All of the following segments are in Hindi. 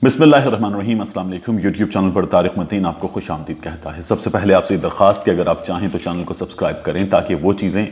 बिस्मिल्लाहिर्रहमानिर्रहीम अस्सलाम वालेकुम। यूट्यूब चैनल पर तारिक मतीन आपको खुश आमदीद कहता है। सबसे पहले आपसे दरख्वास्त कि अगर आप चाहें तो चैनल को सब्सक्राइब करें ताकि वो चीज़ें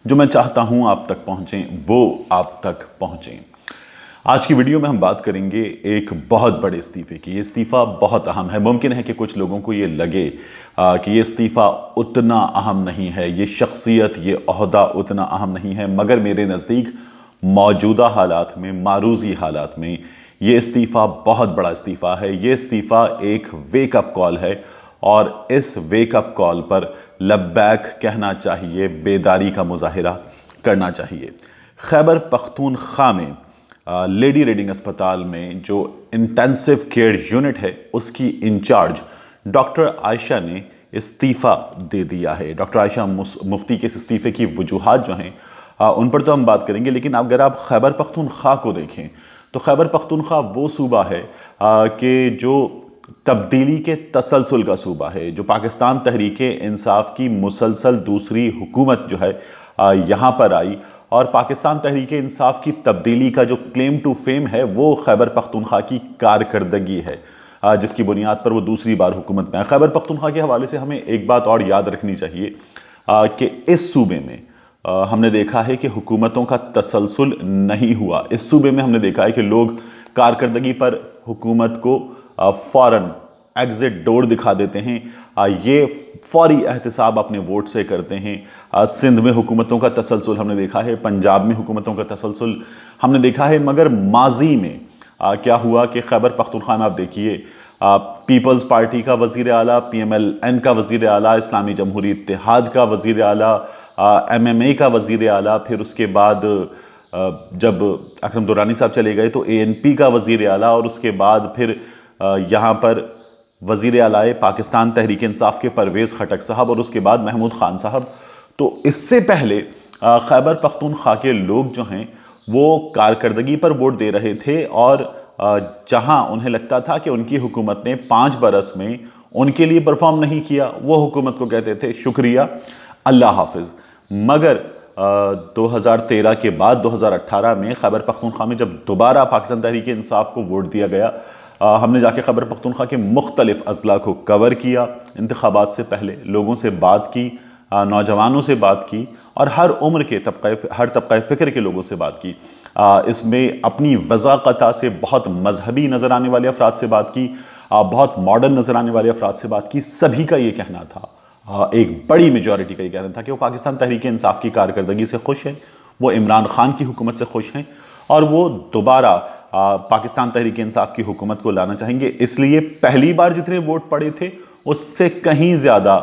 जो मैं चाहता हूँ आप तक पहुँचें वो आप तक पहुँचें। आज की वीडियो में हम बात करेंगे एक बहुत बड़े इस्तीफ़े की। ये इस्तीफ़ा बहुत अहम है। मुमकिन है कि कुछ लोगों को ये लगे कि ये इस्तीफ़ा उतना अहम नहीं है, ये शख्सियत, ये ओहदा उतना अहम नहीं है, मगर मेरे नज़दीक मौजूदा हालात में, मारूज़ी हालात में ये इस्तीफ़ा बहुत बड़ा इस्तीफ़ा है। ये इस्तीफ़ा एक वेकअप कॉल है और इस वेकअप कॉल पर लब्बैक कहना चाहिए, बेदारी का मुजाहिरा करना चाहिए। खैबर पख्तूनख्वा में लेडी रीडिंग अस्पताल में जो इंटेंसिव केयर यूनिट है उसकी इंचार्ज डॉक्टर आयशा ने इस्तीफ़ा दे दिया है। डॉक्टर आयशा मुफ्ती के इस्तीफ़े की वजूहात जो हैं उन पर तो हम बात करेंगे, लेकिन अगर आप खैबर पख्तूनख्वा को देखें तो खैबर पख्तूनख्वा वो सूबा है कि जो तब्दीली के तसलसल का सूबा है, जो पाकिस्तान तहरीक इंसाफ की मुसलसल दूसरी हुकूमत जो है यहाँ पर आई और पाकिस्तान तहरीक इंसाफ की तब्दीली का जो क्लेम टू फेम है वो खैबर पख्तूनख्वा की कारकर्दगी है, जिसकी बुनियाद पर वो दूसरी बार हुकूमत में है। खैबर पख्तूनख्वा के हवाले से हमें एक बात और याद रखनी चाहिए कि इस सूबे में हमने देखा है कि हुकूमतों का तसलसल नहीं हुआ। इस सूबे में हमने देखा है कि लोग कारकर्दगी पर हुकूमत को फ़ौरन एग्ज़िट डोर दिखा देते हैं। ये फौरी एहतसाब अपने वोट से करते हैं। सिंध में हुकूमतों का तसलसल हमने देखा है, पंजाब में हुकूमतों का तसलसल हमने देखा है, मगर माजी में क्या हुआ कि खैबर पख्तूनख्वा में आप देखिए पीपल्स पार्टी का वज़ीर आला, PMLN का वज़ीर आला, इस्लामी जमहूरी इत्तेहाद का वज़ीर आला, MMA का वज़ीर आला, फिर उसके बाद जब अकरम दुरानी साहब चले गए तो ANP का वज़ीर आला, और उसके बाद फिर यहाँ पर वज़ीर आलाए पाकिस्तान तहरीक इंसाफ के परवेज़ खटक साहब और उसके बाद महमूद खान साहब। तो इससे पहले खैबर पख्तूनख्वा के लोग जो हैं वो कारकर्दगी पर वोट दे रहे थे और जहाँ उन्हें लगता था कि उनकी हुकूमत ने 5 बरस में उनके लिए परफॉर्म नहीं किया, वो हुकूमत को कहते थे शुक्रिया, अल्लाह हाफिज़। मगर 2013 के बाद 2018 में खैबर पख्तूनख्वा में जब दोबारा पाकिस्तान तहरीक इंसाफ को वोट दिया गया, हमने जाके खैबर पख्तूनख्वा के मुख्तलिफ अजला को कवर किया, इंतखाबात से पहले लोगों से बात की, नौजवानों से बात की और हर उम्र के हर तबक़े फ़िक्र के लोगों से बात की। इसमें अपनी वज़ाक़ता से बहुत मजहबी नज़र आने वाले अफराद से बात की, बहुत मॉडर्न नज़र आने वाले अफराद से बात की। सभी का ये कहना था, एक बड़ी मेजॉरिटी का ये कहना था कि वो पाकिस्तान तहरीक इंसाफ की कारकर्दगी से खुश हैं, वो इमरान खान की हुकूमत से खुश हैं और वो दोबारा पाकिस्तान तहरीक इंसाफ की हुकूमत को लाना चाहेंगे। इसलिए पहली बार जितने वोट पड़े थे उससे कहीं ज़्यादा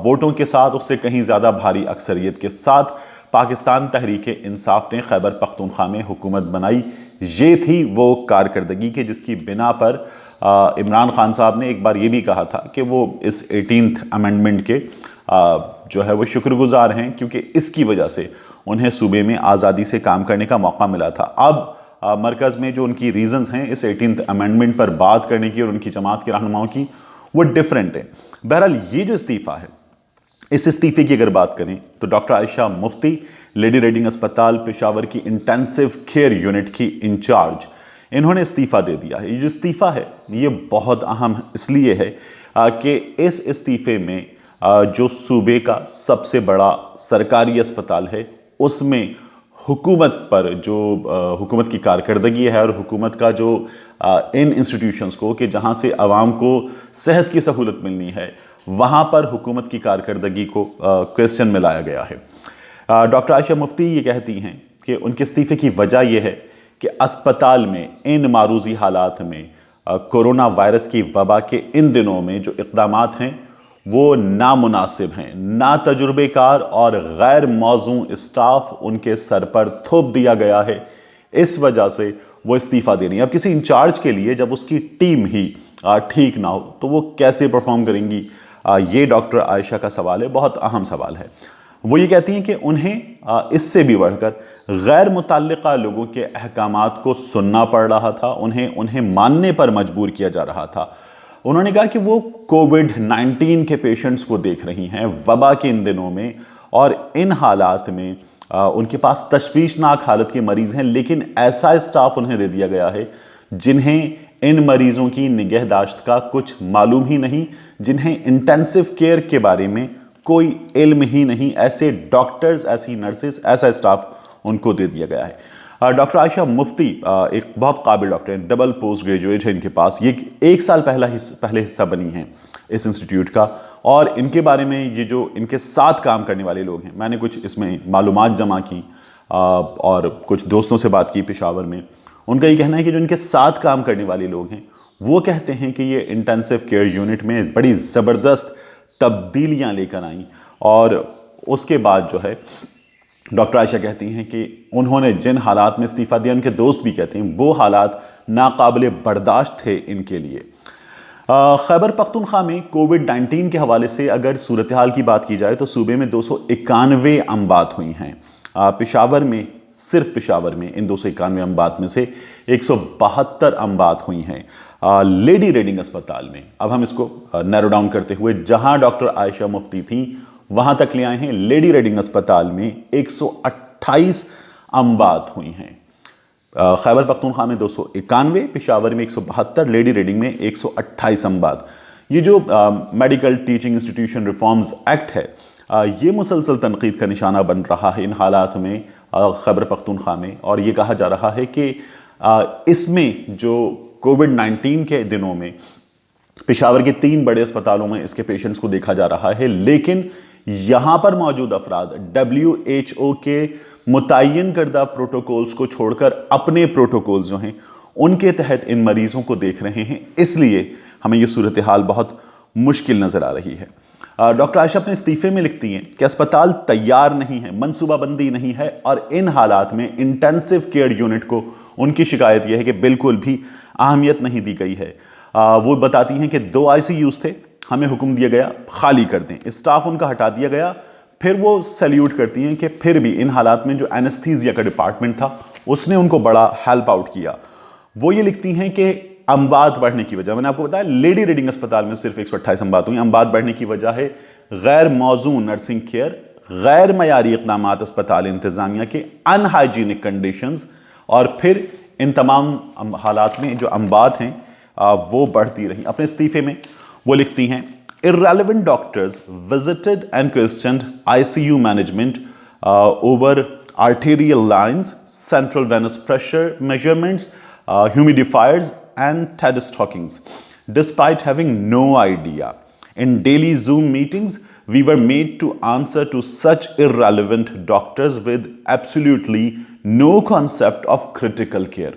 वोटों के साथ, उससे कहीं ज़्यादा भारी अक्सरियत के साथ पाकिस्तान तहरीक इंसाफ ने खैबर पख्तूनख्वा में हुकूमत बनाई। ये थी वो कारकर्दगी के जिसकी बिना पर इमरान खान साहब ने एक बार ये भी कहा था कि वो इस 18th अमेंडमेंट के जो है वो शुक्रगुजार हैं, क्योंकि इसकी वजह से उन्हें सूबे में आज़ादी से काम करने का मौका मिला था। अब मरकज़ में जो उनकी रीज़न्स हैं इस 18th अमेंडमेंट पर बात करने की और उनकी जमात के रहनुमाओं की, वो डिफरेंट है। बहरहाल ये जो इस्तीफ़ा है, इस इस्तीफ़े की अगर बात करें तो डॉक्टर आयशा मुफ्ती लेडी रीडिंग अस्पताल पेशावर की इंटेंसिव केयर यूनिट की इंचार्ज, इन्होंने इस्तीफ़ा दे दिया है। ये जो इस्तीफ़ा है ये बहुत अहम इसलिए है कि इस इस्तीफ़े में जो सूबे का सबसे बड़ा सरकारी अस्पताल है उसमें हुकूमत पर जो हुकूमत की कारकर्दगी है और हुकूमत का जो इन इंस्टीट्यूशंस को कि जहाँ से आवाम को सेहत की सहूलत मिलनी है, वहाँ पर हुकूमत की कारकर्दगी को क्वेश्चन में लाया गया है। डॉक्टर आयशा मुफ्ती ये कहती हैं कि उनके इस्तीफ़े की वजह यह है कि अस्पताल में इन मारूज़ी हालात में कोरोना वायरस की वबा के इन दिनों में जो इक़दामात हैं वो नामुनासिब हैं, ना तजुर्बेकार और गैर मौजूद स्टाफ उनके सर पर थोप दिया गया है। इस वजह से वो इस्तीफ़ा दे रही हैं। अब किसी इंचार्ज के लिए जब उसकी टीम ही ठीक ना हो तो वो कैसे परफॉर्म करेंगी, ये डॉक्टर आयशा का सवाल है, बहुत अहम सवाल है। वो ये कहती हैं कि उन्हें इससे भी बढ़कर गैर मुतल्लिका लोगों के अहकामात को सुनना पड़ रहा था, उन्हें मानने पर मजबूर किया जा रहा था। उन्होंने कहा कि वो कोविड-19 के पेशेंट्स को देख रही हैं वबा के इन दिनों में, और इन हालात में उनके पास तशवीशनाक हालत के मरीज़ हैं, लेकिन ऐसा स्टाफ उन्हें दे दिया गया है जिन्हें इन मरीजों की निगहदाश्त का कुछ मालूम ही नहीं, जिन्हें इंटेंसिव केयर के बारे में कोई इल्म ही नहीं, ऐसे डॉक्टर्स, ऐसी नर्सेस, ऐसा स्टाफ उनको दे दिया गया है। डॉक्टर आयशा मुफ्ती एक बहुत काबिल डॉक्टर हैं, डबल पोस्ट ग्रेजुएट है इनके पास, ये 1 साल पहले हिस्सा बनी हैं इस इंस्टीट्यूट का। और इनके बारे में ये जो इनके साथ काम करने वाले लोग हैं, मैंने कुछ इसमें मालूमात जमा की और कुछ दोस्तों से बात की पेशावर में। उनका ये कहना है कि जो इनके साथ काम करने वाले लोग हैं वो कहते हैं कि ये इंटेंसिव केयर यूनिट में बड़ी ज़बरदस्त तब्दीलियां लेकर आई। और उसके बाद जो है डॉक्टर आयशा कहती हैं कि उन्होंने जिन हालात में इस्तीफ़ा दिया, उनके दोस्त भी कहते हैं वो हालात नाकाबिले बर्दाश्त थे इनके लिए। खैबर पख्तूनख्वा में कोविड-19 के हवाले से अगर सूरत हाल की बात की जाए तो सूबे में 291 अमवात हुई हैं। पेशावर में, सिर्फ पेशावर में इन 291 अमवात में से 172 अमवात हुई हैं लेडी रीडिंग अस्पताल में। अब हम इसको नैरो डाउन करते हुए जहां डॉक्टर आयशा मुफ्ती थी वहां तक ले आए हैं। लेडी रीडिंग अस्पताल में 128 अमवात हुई हैं। खैबर पख्तूनख्वा में 291, पेशावर में 172, लेडी रीडिंग में 128 अमवात। ये जो medical teaching institution reforms act है, ये मुसलसल तनकीद का निशाना बन रहा है इन हालात में खैबर पख्तूनख्वा में। और ये कहा जा रहा है कि इसमें जो कोविड-19 के दिनों में पेशावर के 3 बड़े अस्पतालों में इसके पेशेंट्स को देखा जा रहा है, लेकिन यहां पर मौजूद अफराद WHO के मुतय्यन करदा प्रोटोकॉल्स को छोड़कर अपने प्रोटोकॉल्स जो हैं उनके तहत इन मरीजों को देख रहे हैं। इसलिए हमें यह सूरत हाल बहुत मुश्किल नजर आ रही है। डॉक्टर आयशा अपने इस्तीफे में लिखती हैं कि अस्पताल तैयार नहीं है, मनसूबाबंदी नहीं है, और इन हालात में इंटेंसिव केयर यूनिट को उनकी शिकायत यह है कि बिल्कुल भी अहमियत नहीं दी गई है। वो बताती हैं कि 2 ICUs थे, हमें हुक्म दिया गया खाली कर दें, स्टाफ उनका हटा दिया गया। फिर वो सैल्यूट करती हैं कि फिर भी इन हालात में जो एनेस्थीसिया का डिपार्टमेंट था उसने उनको बड़ा हेल्प आउट किया। वो ये लिखती हैं कि अमवात बढ़ने की वजह, मैंने आपको बताया लेडी रीडिंग अस्पताल में सिर्फ 128 अमवात हुई। अमवात बढ़ने की वजह है गैर मौजूद नर्सिंग केयर, गैर मयारी इक़दाम अस्पताल इंतजामिया के, अनहाइजीनिक कंडीशंस, और फिर इन तमाम हालात में जो अमवात हैं वो बढ़ती रही। अपने इस्तीफे में वो लिखती हैं, irrelevant doctors visited and questioned ICU management over arterial lines, central venous pressure measurements, humidifiers and TED stockings. Despite having no idea, in daily Zoom meetings, we were made to answer to such irrelevant doctors with absolutely no concept of critical care.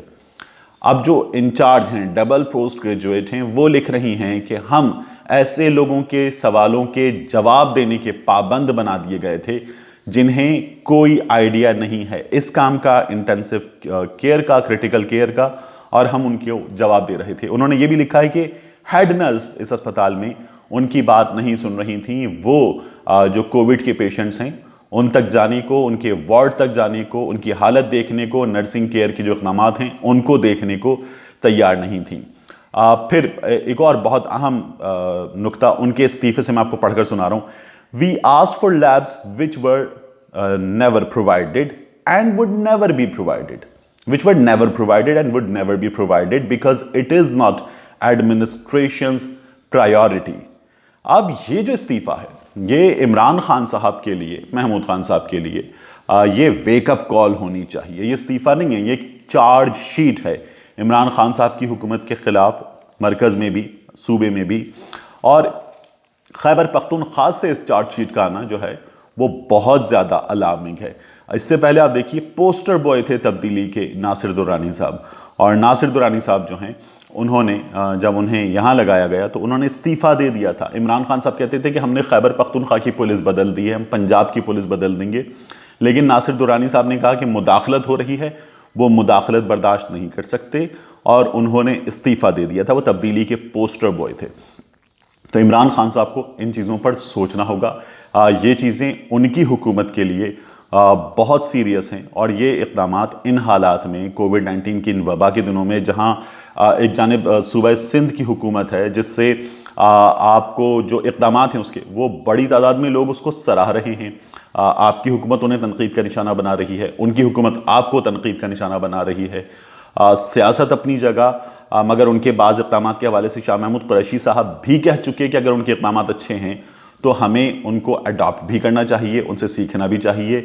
अब जो इंचार्ज हैं, डबल पोस्ट ग्रेजुएट हैं, वो लिख रही हैं कि हम ऐसे लोगों के सवालों के जवाब देने के पाबंद बना दिए गए थे जिन्हें कोई आइडिया नहीं है इस काम का, इंटेंसिव केयर का, क्रिटिकल केयर का, और हम उनको जवाब दे रहे थे। उन्होंने ये भी लिखा है कि हेड नर्स इस अस्पताल में उनकी बात नहीं सुन रही थी। वो जो कोविड के पेशेंट्स हैं उन तक जाने को, उनके वार्ड तक जाने को, उनकी हालत देखने को, नर्सिंग केयर के जो इक़दामात हैं उनको देखने को तैयार नहीं थी। फिर एक और बहुत अहम नुक्ता उनके इस्तीफे से मैं आपको पढ़कर सुना रहा हूँ। We asked for labs which were never provided and would never be provided, which were never provided and would never be provided because it is not administration's priority. अब ये जो इस्तीफा है ये इमरान खान साहब के लिए, महमूद खान साहब के लिए ये वेकअप कॉल होनी चाहिए। ये इस्तीफा नहीं है, ये एक चार्ज शीट है इमरान खान साहब की हुकूमत के खिलाफ, मरकज़ में भी, सूबे में भी। और खैबर पख्तूनख्वा से इस चार्ज शीट का आना जो है वो बहुत ज़्यादा अलार्मिंग है। इससे पहले आप देखिए पोस्टर बॉय थे तब्दीली के नासिर दुरानी साहब, और नासिर दुरानी साहब जो हैं उन्होंने जब उन्हें यहाँ लगाया गया तो उन्होंने इस्तीफ़ा दे दिया था। इमरान खान साहब कहते थे कि हमने खैबर पख्तूनख्वा की पुलिस बदल दी है, हम पंजाब की पुलिस बदल देंगे, लेकिन नासिर दुरानी साहब ने कहा कि मुदाखलत हो रही है, वो मुदाखलत बर्दाश्त नहीं कर सकते, और उन्होंने इस्तीफ़ा दे दिया था। वो तब्दीली के पोस्टर बॉय थे। तो इमरान खान साहब को इन चीज़ों पर सोचना होगा। ये चीज़ें उनकी हुकूमत के लिए बहुत सीरियस हैं, और ये इक़दामात इन हालात में कोविड-19 की इन वबा के दिनों में, जहां एक जानिब सूबा सिंध की हुकूमत है जिससे आपको जो इक़दामात हैं उसके वो बड़ी तादाद में लोग उसको सराह रहे हैं। आपकी हुकूमत उन्हें तनकीद का निशाना बना रही है, उनकी हुकूमत आपको तनकीद का निशाना बना रही है। सियासत अपनी जगह, मगर उनके बाज़ इक़दामात के हवाले से शाह महमूद कुरैशी साहब भी कह चुके कि अगर उनके इक़दामात अच्छे हैं तो हमें उनको अडॉप्ट भी करना चाहिए, उनसे सीखना भी चाहिए।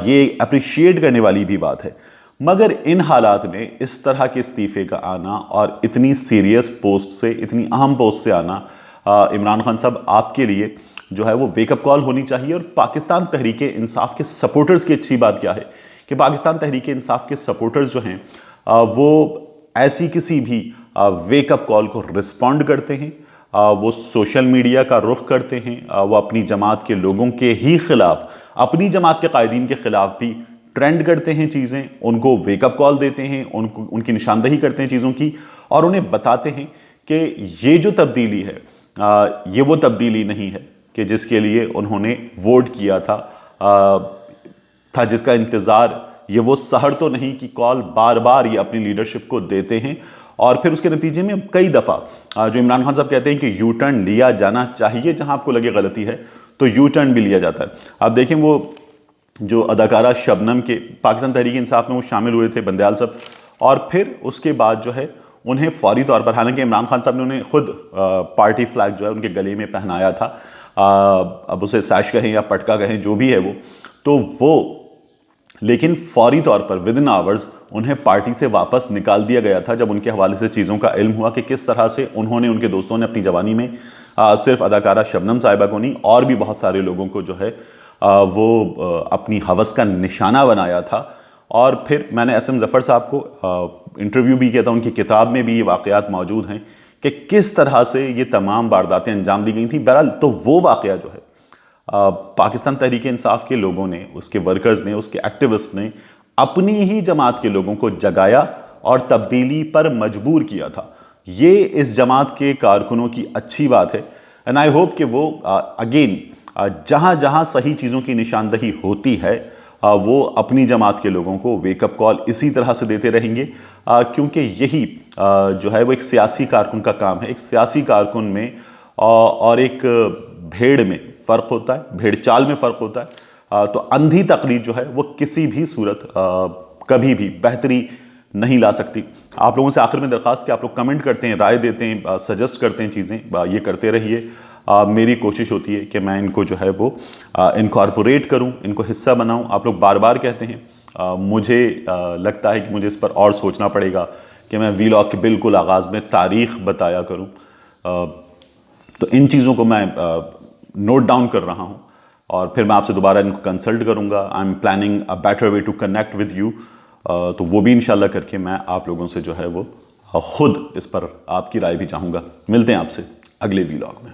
ये अप्रिशिएट करने वाली भी बात है। मगर इन हालात में इस तरह के इस्तीफ़े का आना और इतनी सीरियस पोस्ट से, इतनी अहम पोस्ट से आना, इमरान खान साहब आपके लिए जो है वो वेकअप कॉल होनी चाहिए। और पाकिस्तान तहरीक इंसाफ के सपोर्टर्स की अच्छी बात क्या है कि पाकिस्तान तहरीक इंसाफ के सपोर्टर्स जो हैं वो ऐसी किसी भी वेकअप कॉल को रिस्पॉन्ड करते हैं, वो सोशल मीडिया का रुख करते हैं, वो अपनी जमात के लोगों के ही खिलाफ, अपनी जमात के कायदीन के खिलाफ भी ट्रेंड करते हैं चीज़ें, उनको वेकअप कॉल देते हैं, उनको उनकी निशानदही करते हैं चीज़ों की, और उन्हें बताते हैं कि ये जो तब्दीली है ये वो तब्दीली नहीं है कि जिसके लिए उन्होंने वोट किया था जिसका इंतज़ार, ये वो सहर तो नहीं कि कॉल बार बार ये अपनी लीडरशिप को देते हैं और फिर उसके नतीजे में कई दफ़ा जो इमरान खान साहब कहते हैं कि यू टर्न लिया जाना चाहिए, जहां आपको लगे गलती है तो यू टर्न भी लिया जाता है। आप देखें वो जो अदाकारा शबनम के पाकिस्तान तहरीक इंसाफ में वो शामिल हुए थे बंदयाल साहब, और फिर उसके बाद जो है उन्हें फौरी तौर पर, हालांकि इमरान खान साहब ने उन्हें खुद पार्टी फ्लैग जो है उनके गले में पहनाया था, अब उसे सैश कहें या पटका कहें जो भी है वो, लेकिन फौरी तौर पर विद इन आवर्स उन्हें पार्टी से वापस निकाल दिया गया था जब उनके हवाले से चीज़ों का इल्म हुआ कि किस तरह से उन्होंने, उनके दोस्तों ने अपनी जवानी में सिर्फ अदाकारा शबनम साहिबा को नहीं और भी बहुत सारे लोगों को जो है वो अपनी हवस का निशाना बनाया था। और फिर मैंने एस एम ज़फ़र साहब को इंटरव्यू भी किया था, उनकी किताब में भी ये वाक़यात मौजूद हैं कि किस तरह से ये तमाम वारदातें अंजाम दी गई थी। बहरहाल तो वो वाक़या जो है पाकिस्तान तहरीक इंसाफ के लोगों ने, उसके वर्कर्स ने, उसके एक्टिविस्ट ने अपनी ही जमात के लोगों को जगाया और तब्दीली पर मजबूर किया था। ये इस जमात के कारकुनों की अच्छी बात है एंड आई होप कि वो अगेन जहाँ जहाँ सही चीज़ों की निशानदही होती है वो अपनी जमात के लोगों को वेकअप कॉल इसी तरह से देते रहेंगे, क्योंकि यही जो है वो एक सियासी कारकुन का काम है। एक सियासी कारकुन में और एक भेड़ में फ़र्क होता है, भेड़ चाल में फ़र्क होता है। तो अंधी तकलीद जो है वो किसी भी सूरत कभी भी बेहतरी नहीं ला सकती। आप लोगों से आखिर में दरख्वास्त कि आप लोग कमेंट करते हैं, राय देते हैं, सजेस्ट करते हैं चीज़ें, ये करते रहिए। मेरी कोशिश होती है कि मैं इनको जो है वो इनकॉर्पोरेट करूं, इनको हिस्सा बनाऊं। आप लोग बार बार कहते हैं, मुझे लगता है कि मुझे इस पर और सोचना पड़ेगा कि मैं वीलॉग के बिल्कुल आगाज़ में तारीख़ बताया करूं। तो इन चीज़ों को मैं नोट डाउन कर रहा हूं और फिर मैं आपसे दोबारा इनको कंसल्ट करूंगा। I am planning a better way to connect with you, तो वो भी इंशाल्लाह करके मैं आप लोगों से जो है वो खुद इस पर आपकी राय भी चाहूँगा। मिलते हैं आपसे अगले वीलॉग में।